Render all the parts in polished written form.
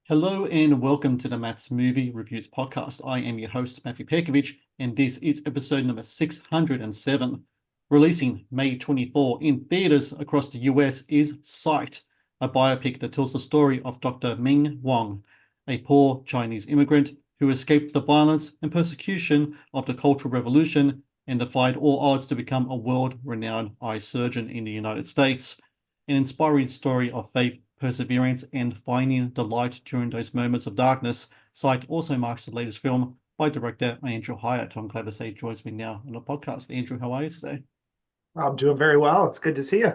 Hello and welcome to the Matt's Movie Reviews podcast. I am your host, Matthew Pejkovic, and this is episode number 607. Releasing May 24 in theaters across the US is Sight, a biopic that tells the story of Dr. Ming Wang, a poor Chinese immigrant who escaped the violence and persecution of the Cultural Revolution and defied all odds to become a world-renowned eye surgeon in the United States. An inspiring story of faith, perseverance, and finding the light during those moments of darkness. Sight also marks the latest film by director Andrew Hyatt. I'm glad to say joins me now on the podcast. Andrew, how are you today? I'm doing very well. It's good to see you.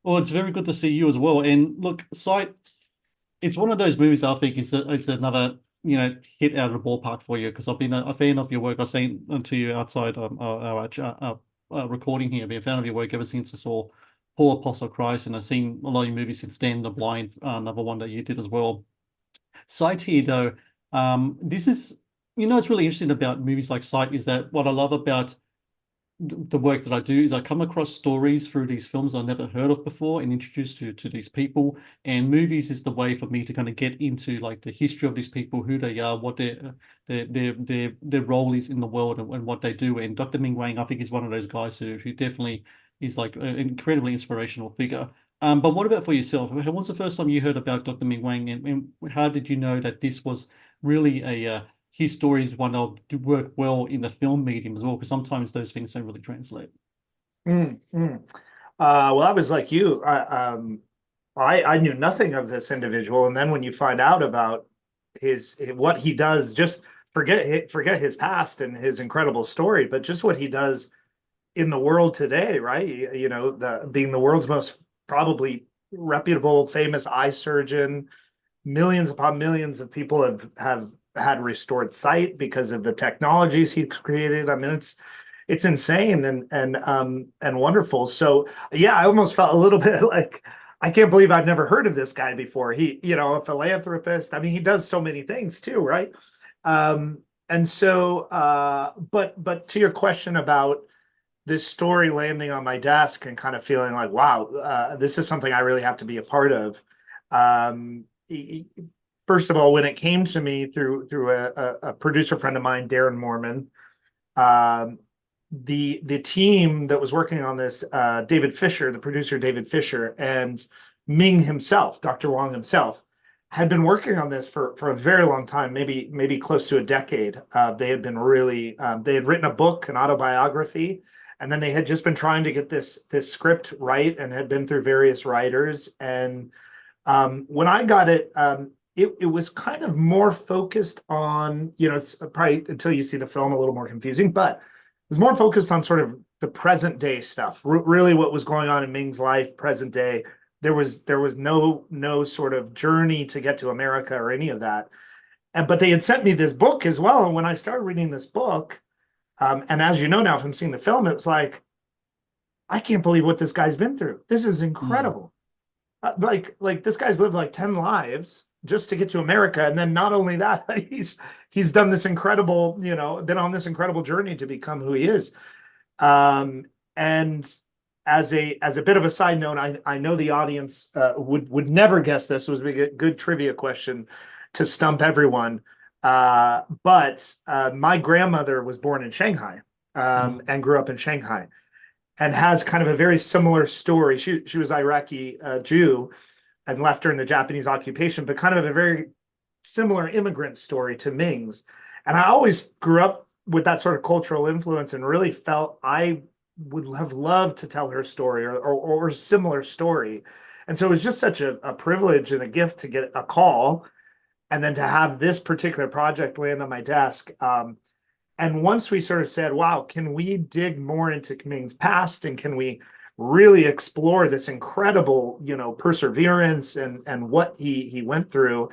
Well, it's very good to see you as well. And look, Sight, it's one of those movies I think it's another hit out of the ballpark for you because I've been a fan of your work. I've seen to you outside our recording here. I've been a fan of your work ever since I saw Poor Apostle Christ, and I've seen a lot of your movies since then. The Blind, another one that you did as well. Sight here, though, this is it's really interesting about movies like Sight is that what I love about the work that I do is I come across stories through these films I never heard of before and introduced to these people. And movies is the way for me to kind of get into like the history of these people, who they are, what their role is in the world, and what they do. And Dr. Ming Wang, I think, is one of those guys who definitely is like an incredibly inspirational figure. But what about for yourself? When was the first time you heard about Dr. Ming Wang, and how did you know that this was really his story is one that'll work well in the film medium as well? Because sometimes those things don't really translate. Mm, mm. Well, I was like you. I knew nothing of this individual, and then when you find out about his what he does, just forget his past and his incredible story, but just what he does in the world today, right? Being the world's most probably reputable, famous eye surgeon. Millions upon millions of people have had restored sight because of the technologies he's created. I mean, it's insane and wonderful. So yeah, I almost felt a little bit like I can't believe I've never heard of this guy before. He, a philanthropist. I mean, he does so many things too, right? And so, but to your question about this story landing on my desk and kind of feeling like, wow, this is something I really have to be a part of. Um, First of all, when it came to me through a producer friend of mine, Darren Mormon, um, the team that was working on this, David Fisher, the producer David Fisher, and Ming himself, Dr. Wang himself, had been working on this for a very long time, maybe close to a decade. They had been really they had written a book, an autobiography, and then they had just been trying to get this script right and had been through various writers. And when I got it, it was kind of more focused on, it's probably until you see the film a little more confusing, but it was more focused on sort of the present day stuff, really what was going on in Ming's life, present day. There was no sort of journey to get to America or any of that. But they had sent me this book as well. And when I started reading this book, and as you know now from seeing the film, it's like, I can't believe what this guy's been through. This is Mm. incredible. Like this guy's lived like 10 lives just to get to America. And then not only that, he's done this incredible, been on this incredible journey to become who he is. And as a bit of a side note, I know the audience would never guess this. It was a good trivia question to stump everyone. But my grandmother was born in Shanghai, Mm. and grew up in Shanghai, and has kind of a very similar story. She was Iraqi Jew and left during the Japanese occupation, but kind of a very similar immigrant story to Ming's. And I always grew up with that sort of cultural influence and really felt I would have loved to tell her story or a similar story. And so it was just such a privilege and a gift to get a call and then to have this particular project land on my desk. And once we sort of said, wow, can we dig more into Ming's past and can we really explore this incredible, perseverance and what he went through?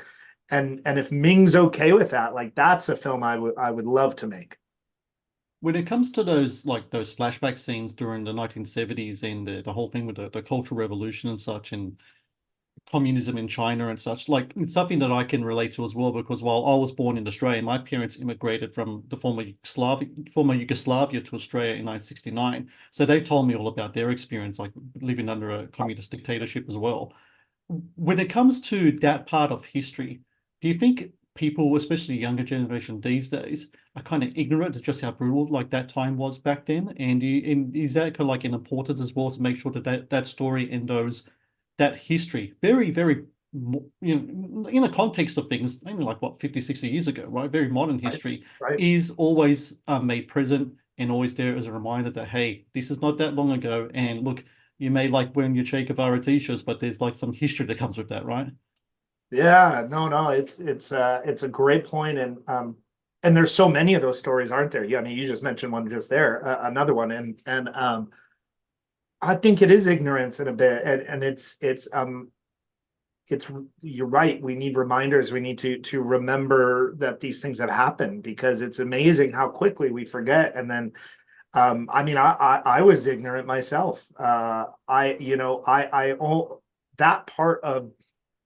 And if Ming's okay with that, like that's a film I would love to make. When it comes to those flashback scenes during the 1970s and the whole thing with the Cultural Revolution and such, and communism in China and such, like it's something that I can relate to as well, because while I was born in Australia, my parents immigrated from the former Yugoslavia to Australia in 1969. So they told me all about their experience, like living under a communist dictatorship as well. When it comes to that part of history, Do you think people, especially younger generation these days, are kind of ignorant to just how brutal like that time was back then? And is that kind of like an importance as well to make sure that that story and those that history, very, very, in the context of things, maybe like what 50, 60 years ago, right? Very modern Right. history Right. is always made present and always there as a reminder that, hey, this is not that long ago. And look, you may like wearing your Che Guevara t-shirts, but there's like some history that comes with that, right? Yeah, no, it's a great point, and there's so many of those stories, aren't there? Yeah, I mean, you just mentioned one just there, another one, and I think it is ignorance in a bit, and it's you're right. We need reminders. We need to remember that these things have happened because it's amazing how quickly we forget. And then, I mean, I was ignorant myself. That part of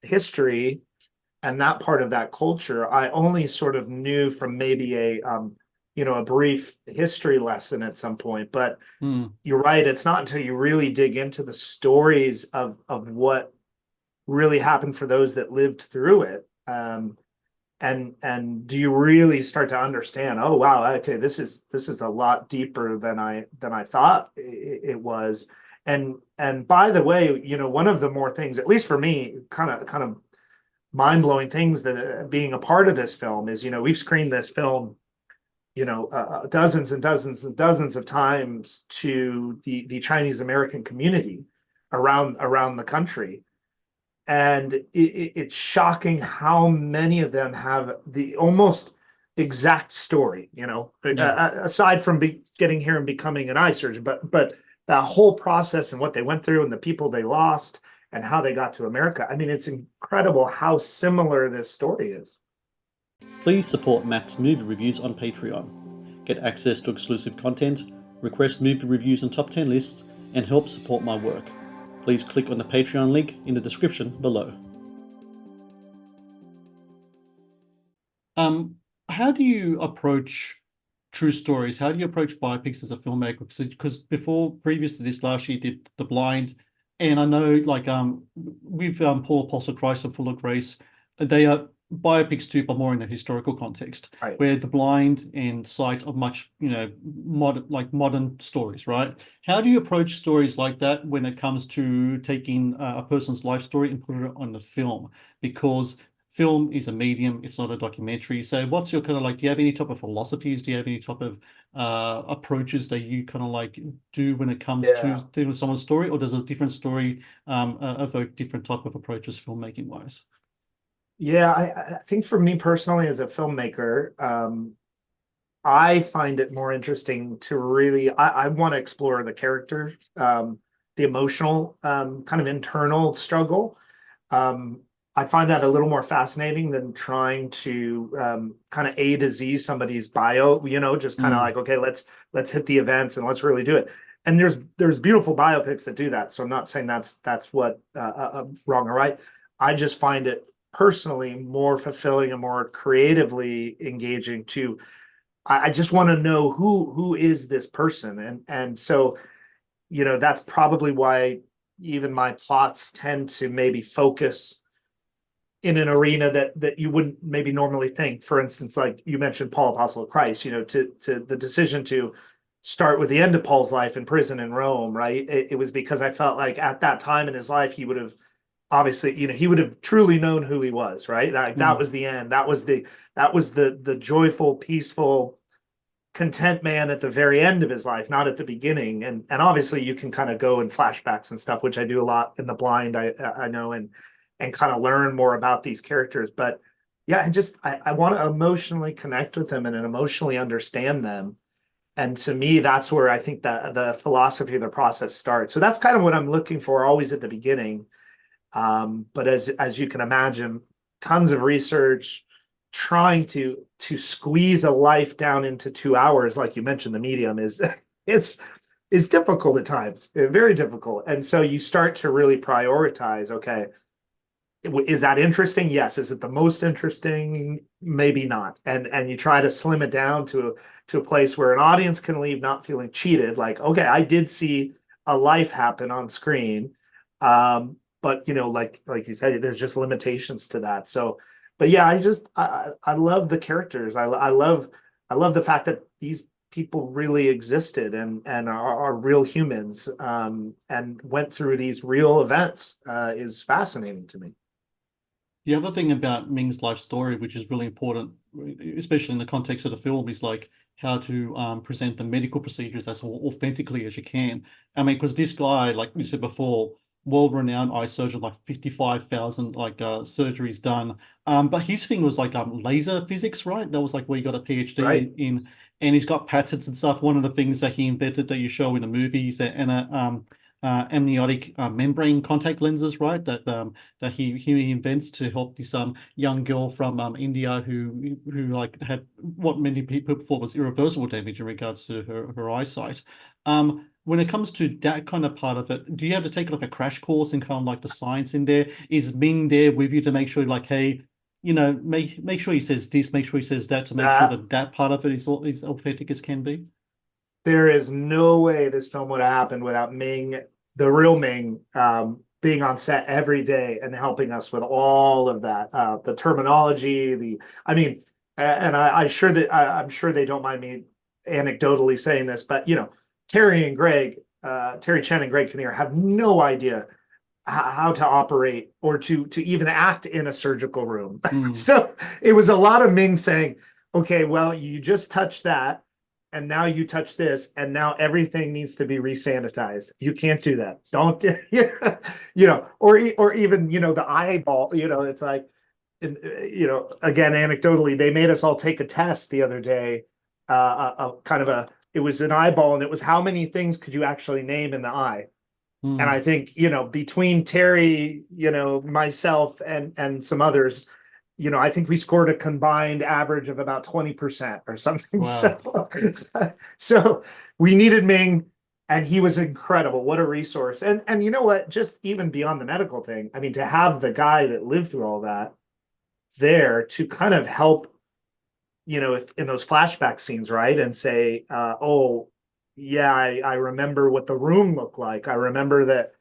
history and that part of that culture, I only sort of knew from maybe a brief history lesson at some point. But Hmm. you're right. It's not until you really dig into the stories of what really happened for those that lived through it. And do you really start to understand, oh wow, okay, this is a lot deeper than I thought it was. And by the way, one of the more things, at least for me, kind of mind-blowing things that being a part of this film is, we've screened this film, dozens and dozens and dozens of times to the Chinese American community around the country. And it's shocking how many of them have the almost exact story, Yeah. aside from getting here and becoming an eye surgeon, but that whole process and what they went through and the people they lost and how they got to America. I mean, it's incredible how similar this story is. Please support Matt's movie reviews on Patreon. Get access to exclusive content, request movie reviews and top 10 lists, and help support my work. Please click on the Patreon link in the description below. How do you approach true stories? How do you approach biopics as a filmmaker? Because before, previous to this, last year did The Blind, and I know like with Paul Apostle Christ and Full of Grace, they are biopics too, but more in a historical context, Right. where The Blind and Sight are much modern stories, right? How do you approach stories like that when it comes to taking a person's life story and put it on the film? Because film is a medium, it's not a documentary. So what's your kind of like, do you have any type of philosophies? Do you have any type of approaches that you kind of like do when it comes to Yeah. telling someone's story, or does a different story evoke different type of approaches filmmaking wise? Yeah, I think for me personally as a filmmaker, I find it more interesting to really I want to explore the character, the emotional kind of internal struggle. Um, I find that a little more fascinating than trying to kind of A to Z somebody's bio, just kind of Mm, like, okay, let's hit the events and let's really do it. And there's beautiful biopics that do that. So I'm not saying that's what wrong or right. I just find it personally more fulfilling and more creatively engaging to I just want to know who is this person, and so that's probably why even my plots tend to maybe focus in an arena that you wouldn't maybe normally think. For instance, like you mentioned, Paul Apostle of Christ. To the decision to start with the end of Paul's life in prison in Rome, right? It was because I felt like at that time in his life he would have obviously he would have truly known who he was, right? That mm. was the end. That was the joyful, peaceful, content man at the very end of his life, not at the beginning. And obviously you can kind of go in flashbacks and stuff, which I do a lot in The Blind. I know and kind of learn more about these characters. But yeah, I want to emotionally connect with them and emotionally understand them. And to me, that's where I think that the philosophy of the process starts. So that's kind of what I'm looking for always at the beginning. But as you can imagine, tons of research trying to squeeze a life down into 2 hours, like you mentioned, the medium is it's is difficult at times, very difficult. And so you start to really prioritize. Okay, is that interesting? Yes. Is it the most interesting? Maybe not. And you try to slim it down to a place where an audience can leave not feeling cheated. Like, okay, I did see a life happen on screen. But like you said, there's just limitations to that. So but yeah, I love the characters. I love the fact that these people really existed and are real humans, and went through these real events, is fascinating to me. The other thing about Ming's life story, which is really important, especially in the context of the film, is like how to present the medical procedures as authentically as you can. I mean, because this guy, like we said before, world-renowned eye surgeon, like 55,000 like surgeries done. But his thing was like laser physics, right? That was like where he got a PhD Right. and he's got patents and stuff. One of the things that he invented that you show in the movies that and amniotic membrane contact lenses, right? That he invents to help this young girl from India who like had what many people thought was irreversible damage in regards to her eyesight. When it comes to that kind of part of it, do you have to take like a crash course and kind of like the science in there? Is Ming there with you to make sure like, hey, make sure he says this, make sure he says that to make sure That that that part of it is as authentic as can be? there is no way this film would have happened without Ming, the real Ming, being on set every day and helping us with all of that, the terminology, I mean, and I'm sure they don't mind me anecdotally saying this, but Terry Chen and Greg Kinnear have no idea how to operate or to even act in a surgical room. Mm, So it was a lot of Ming saying, okay, well, you just touched that, and now you touch this, and now everything needs to be resanitized. You can't do that. Don't, or even, the eyeball, it's like, again, anecdotally, they made us all take a test the other day, kind of it was an eyeball, and it was how many things could you actually name in the eye? And I mm, think, between Terry, myself and some others, I think we scored a combined average of about 20% or something. wow. So we needed Ming, and he was incredible. What a resource. And you know what? Just even beyond the medical thing, I mean, to have the guy that lived through all that there to kind of help, in those flashback scenes, right? And say, oh, yeah, I remember what the room looked like. I remember that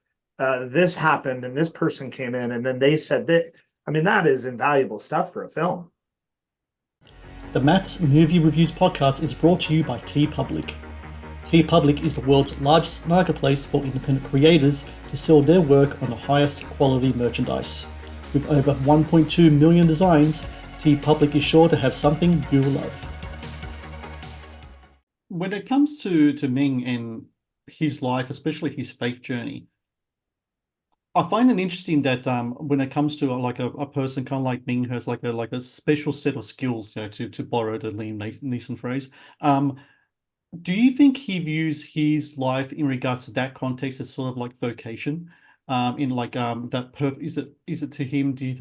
this happened and this person came in and then they said that. I mean, that is invaluable stuff for a film. The Matt's Movie Reviews podcast is brought to you by TeePublic. TeePublic is the world's largest marketplace for independent creators to sell their work on the highest quality merchandise. With over 1.2 million designs, TeePublic is sure to have something you love. When it comes to Ming and his life, especially his faith journey, I find it interesting that when it comes to like a person kind of like Ming who has like a special set of skills, to borrow the Liam Neeson phrase, do you think he views his life in regards to that context as sort of like vocation? In like that is it to him? Do you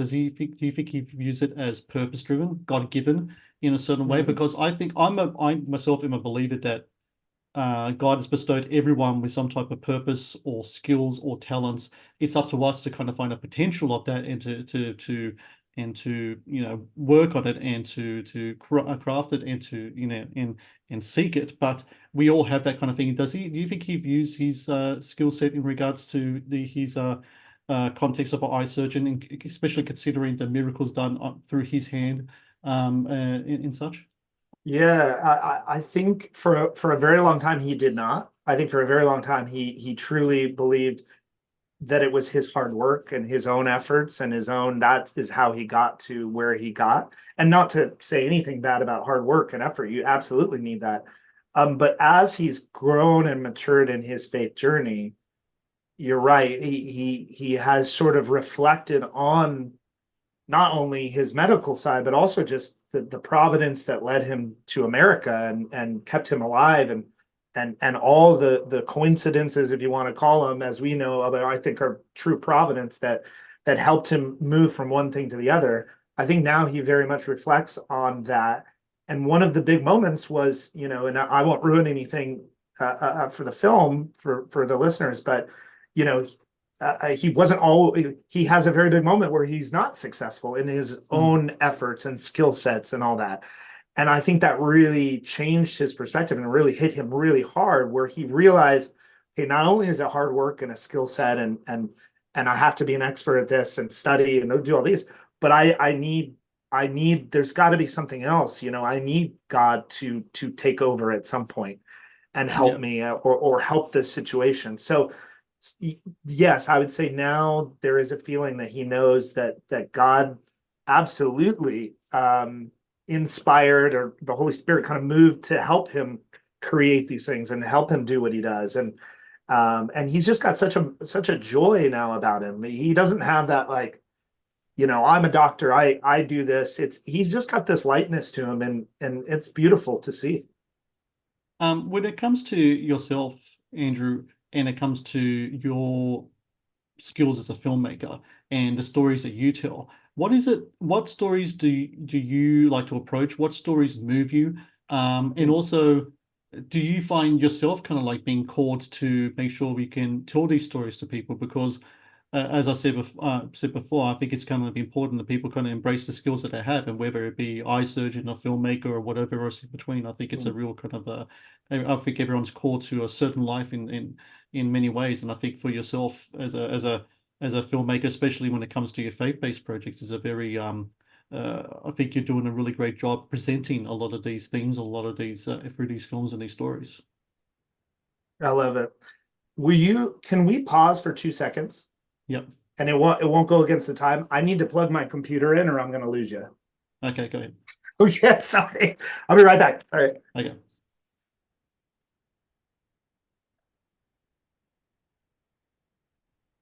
think he views it as purpose driven, God given in a certain way? Mm. Because I myself am a believer that God has bestowed everyone with some type of purpose or skills or talents. It's up to us to kind of find a potential of that and to work on it and to craft it and to and seek it. But we all have that kind of thing. Do you think he views his skill set in regards to his context of an eye surgeon, and especially considering the miracles done through his hand in such? Yeah, I think for a very long time he did not. I think for a very long time he truly believed that it was his hard work and his own efforts and his own, that is how he got to where he got. And not to say anything bad about hard work and effort, you absolutely need that. But as he's grown and matured in his faith journey, you're right. He has sort of reflected on not only his medical side, but also just the providence that led him to America and kept him alive, and all the coincidences, if you want to call them, as we know about, I think are true providence that helped him move from one thing to the other. I think now he very much reflects on that. And one of the big moments was, and I won't ruin anything for the film for the listeners, but you know, he wasn't all, he has a very big moment where he's not successful in his Mm. own efforts and skill sets and all that. And I think that really changed his perspective and really hit him really hard, where he realized, okay, not only is it hard work and a skill set and I have to be an expert at this and study and do all these, but I need there's got to be something else, I need God to take over at some point and help Yeah. me, or help this situation. So yes, I would say now there is a feeling that he knows that God absolutely inspired, or the Holy Spirit kind of moved to help him create these things and help him do what he does. And he's just got such a joy now about him. He doesn't have that, like, I'm a doctor, I do this. He's just got this lightness to him, and it's beautiful to see. When it comes to yourself, Andrew, and it comes to your skills as a filmmaker and the stories that you tell, what stories do you like to approach? What stories move you? And also, do you find yourself kind of like being called to make sure we can tell these stories to people? Because as I said before, I think it's kind of important that people kind of embrace the skills that they have, and whether it be eye surgeon or filmmaker or whatever else in between, I think it's a real kind of I think everyone's called to a certain life in many ways, and I think for yourself as a filmmaker, especially when it comes to your faith-based projects, is a very I think you're doing a really great job presenting a lot of these themes, a lot of these through these films and these stories. I love it. Can we pause for 2 seconds? Yep. And it won't go against the time. I need to plug my computer in, or I'm going to lose you. Okay, go ahead. Oh yeah, sorry. I'll be right back. All right. Okay.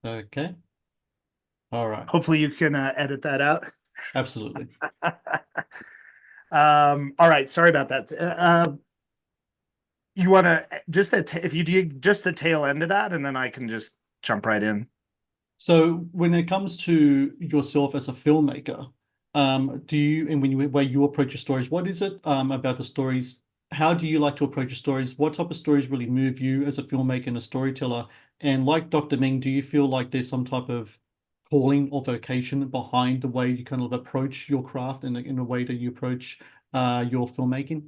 Okay. All right. Hopefully you can edit that out. Absolutely. All right. Sorry about that. You want to just if you do just the tail end of that, and then I can just jump right in. So when it comes to yourself as a filmmaker, do you, and when you way you approach your stories, what is it about the stories? How do you like to approach your stories? What type of stories really move you as a filmmaker and a storyteller? And like Dr. Ming, do you feel like there's some type of calling or vocation behind the way you kind of approach your craft and in the way that you approach your filmmaking?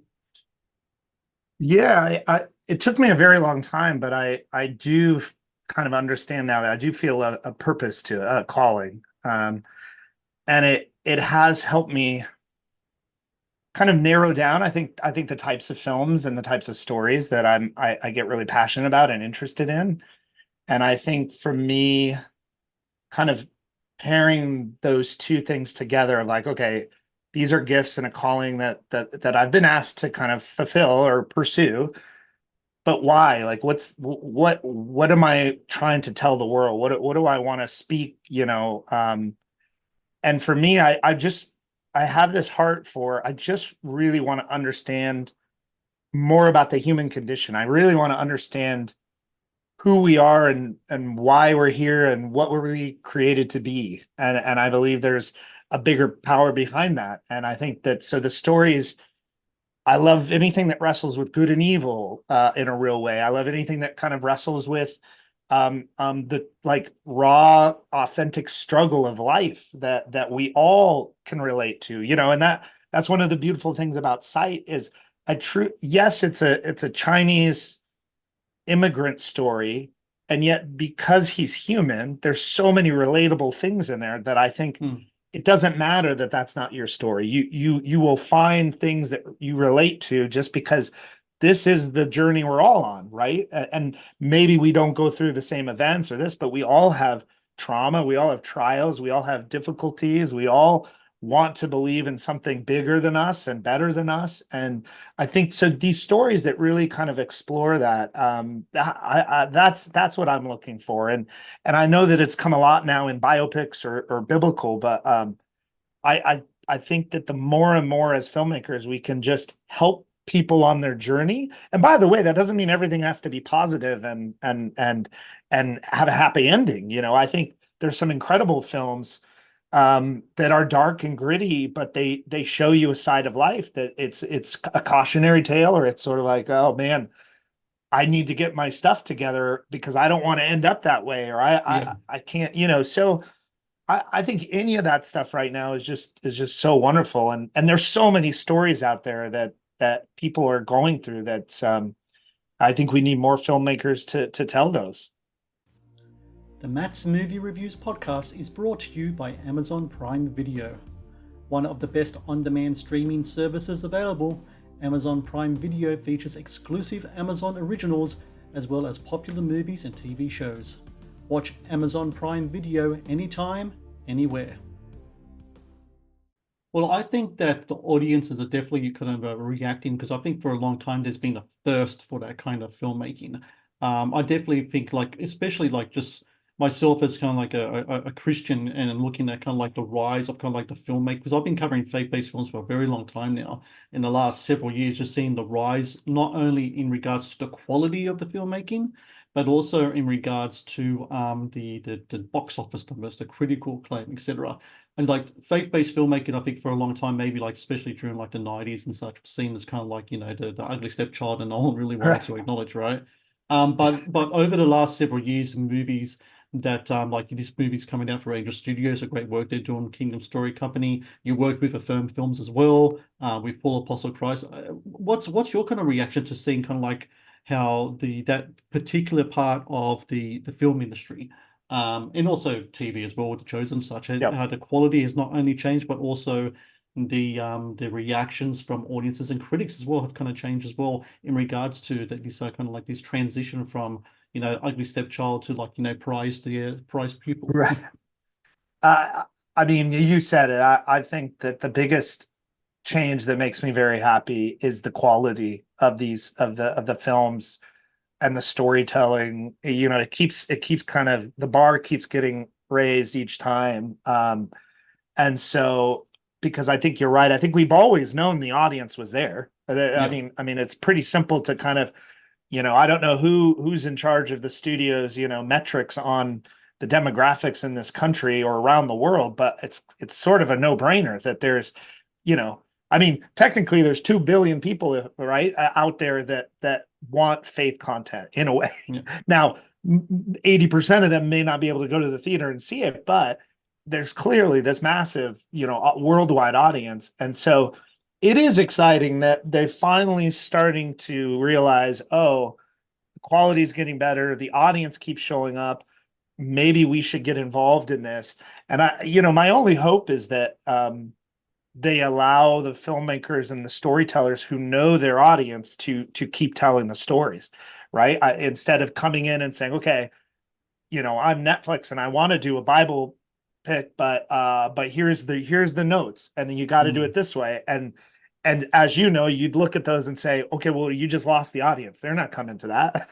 Yeah, it took me a very long time, but I do kind of understand now that I do feel a purpose to it, a calling, and it has helped me kind of narrow down. I think the types of films and the types of stories that I get really passionate about and interested in, and I think for me, kind of pairing those two things together, of like, okay, these are gifts and a calling that I've been asked to kind of fulfill or pursue. But why? Like, what am I trying to tell the world? What do I want to speak? And for me, I have this heart for, I just really want to understand more about the human condition. I really want to understand who we are, and why we're here, and what were we created to be. And I believe there's a bigger power behind that. And I think that, so the stories, I love anything that wrestles with good and evil in a real way. I love anything that kind of wrestles with the, like, raw, authentic struggle of life that we all can relate to. And that's one of the beautiful things about Sight, is a true, yes, it's a Chinese immigrant story, and yet because he's human, there's so many relatable things in there that I think it doesn't matter that that's not your story. You will find things that you relate to, just because this is the journey we're all on, right? And maybe we don't go through the same events or this, but we all have trauma, we all have trials, we all have difficulties, we all want to believe in something bigger than us and better than us. And I think, so these stories that really kind of explore that, that's what I'm looking for. And I know that it's come a lot now in biopics or biblical, but I think that the more and more as filmmakers we can just help people on their journey. And by the way, that doesn't mean everything has to be positive and have a happy ending. I think there's some incredible films that are dark and gritty, but they show you a side of life that it's a cautionary tale, or it's sort of like, oh man, I need to get my stuff together because I don't want to end up that way, or I can't, so I think any of that stuff right now is just so wonderful. And there's so many stories out there that people are going through that I think we need more filmmakers to tell those. The Matt's Movie Reviews podcast is brought to you by Amazon Prime Video. one of the best on-demand streaming services available. Amazon Prime Video features exclusive Amazon originals as well as popular movies and TV shows. Watch Amazon Prime Video anytime, anywhere. Well, I think that the audiences are definitely kind of reacting, because I think for a long time there's been a thirst for that kind of filmmaking. I definitely think, like, especially like just myself as kind of like a Christian, and looking at kind of like the rise of kind of like the filmmaking, because I've been covering faith-based films for a very long time now. In the last several years, just seeing the rise, not only in regards to the quality of the filmmaking, but also in regards to the box office numbers, the critical acclaim, etc. And like faith-based filmmaking, I think for a long time, maybe like especially during like the 90s and such, was seen as kind of like, the ugly stepchild, and no one really wanted to acknowledge, right? But over the last several years, movies that like this movie's coming out for Angel Studios, a great work they're doing, Kingdom Story Company. You work with Affirm Films as well, with Paul Apostle Christ. What's your kind of reaction to seeing kind of like how that particular part of the film industry, and also TV as well with the shows and such, Yep. how the quality has not only changed, but also the reactions from audiences and critics as well have kind of changed as well, in regards to that, this kind of like this transition from ugly stepchild to, like, prized pupil. Right. I mean, you said it. I think that the biggest change that makes me very happy is the quality of the films and the storytelling. It keeps kind of, the bar keeps getting raised each time. And so, because I think you're right, I think we've always known the audience was there. Yeah. I mean, it's pretty simple to kind of, I don't know who's in charge of the studios, metrics on the demographics in this country or around the world, but it's sort of a no-brainer that there's, I mean, technically there's 2 billion people, right, out there that want faith content in a way. Yeah. Now, 80% of them may not be able to go to the theater and see it, but there's clearly this massive, worldwide audience. And so it is exciting that they're finally starting to realize, oh, the quality is getting better. The audience keeps showing up. Maybe we should get involved in this. And my only hope is that they allow the filmmakers and the storytellers who know their audience to keep telling the stories, right? Instead of coming in and saying, okay, I'm Netflix and I want to do a Bible pick, but here's the notes, and then you got to do it this way. And as you'd look at those and say, okay, well, you just lost the audience. They're not coming to that.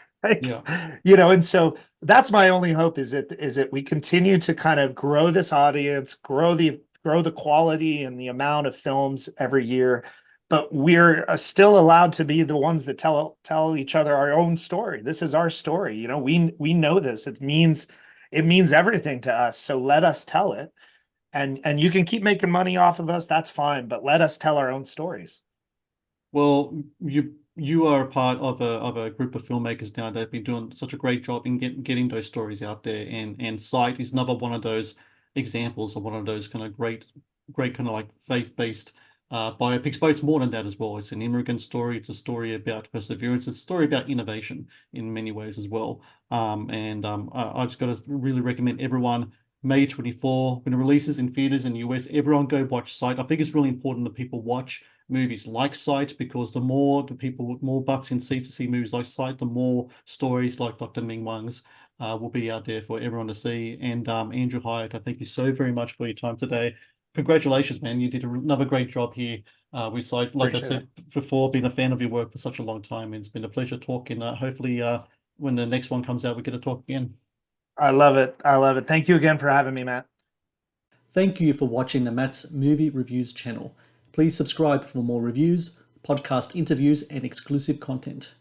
Yeah. And so that's my only hope, is that we continue to kind of grow this audience, grow the quality and the amount of films every year, but we're still allowed to be the ones that tell each other our own story. This is our story. We know this. It means everything to us. So let us tell it. And you can keep making money off of us. That's fine. But let us tell our own stories. Well, you are a part of a group of filmmakers now that have been doing such a great job in getting those stories out there. And Sight is another one of those examples of one of those kind of great kind of like faith-based biopics, but it's more than that as well. It's an immigrant story. It's a story about perseverance. It's a story about innovation in many ways as well. I just got to really recommend everyone, May 24, when it releases in theaters in the US, everyone go watch Sight. I think it's really important that people watch movies like Sight, because the more the people with more butts in seats to see movies like Sight, the more stories like Dr. Ming Wang's will be out there for everyone to see. And Andrew Hyatt, I thank you so very much for your time today. Congratulations, man. You did another great job here with Sight. Like Appreciate I said before, been a fan of your work for such a long time, and it's been a pleasure talking. Hopefully, when the next one comes out, we get to talk again. I love it. I love it. Thank you again for having me, Matt. Thank you for watching the Matt's Movie Reviews channel. Please subscribe for more reviews, podcast interviews, and exclusive content.